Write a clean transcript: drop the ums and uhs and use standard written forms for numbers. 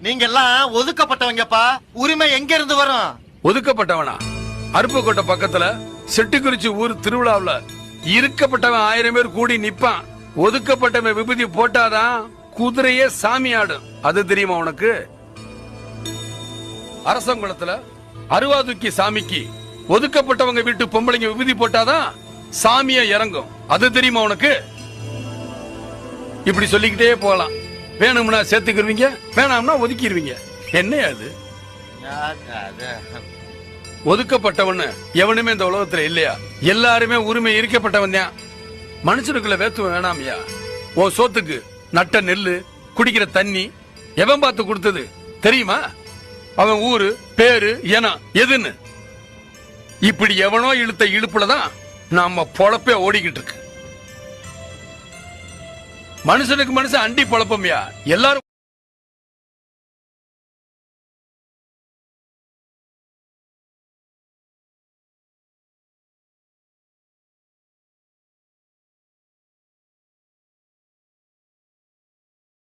நீங்க எல்லாம் ஒதுக்கப்பட்டவங்கப்பா. உரிமை எங்க இருந்து வரும்? ஒதுக்கப்பட்டவனா? அருப்புக்கோட்டை பக்கத்துல செட்டிக்குறிச்சி ஊர் திருவிழாவுல இருக்கப்பட்டவன் 1000 பேர் கூடி நிப்பான். ஒதுக்கப்பட்டவன் விபூதி போட்டாதான் குதிரையே சாமி ஆடும். அது தெரியுமா உனக்கு? அரசங்குளத்துல அருவாதுக்கி சாமிக்கு ஒதுக்கப்பட்டவங்க வீட்டு பொம்பளைங்க விபூதி போட்டாதான் சாமியா இறங்கும். அது தெரியுமா உனக்கு? இப்படி சொல்லிக்கிட்டே போகலாம். வேணும்னா சேர்த்துக்கிருவீங்க, வேணாம்னா ஒதுக்கிடுவீங்க. என்ன அது? ஒதுக்கப்பட்டவன் எவனுமே இந்த உலகத்துல இல்லையா? எல்லாருமே உரிமை இருக்கப்பட்டவன் தான். மனுஷனுக்குள்ள வேத்துவம் வேணாமியா? உன் சோத்துக்கு நட்ட நெல்லு, குடிக்கிற தண்ணி எவன் பார்த்து கொடுத்தது தெரியுமா? அவன் ஊரு, பேரு, இனம் எதுன்னு இப்படி எவனோ இழுத்த இழுப்புலதான் நாம பொழப்பே ஓடிக்கிட்டு இருக்கு. மனுஷனுக்கு மனுஷன் அண்டி பொழப்பமியா? எல்லாரும்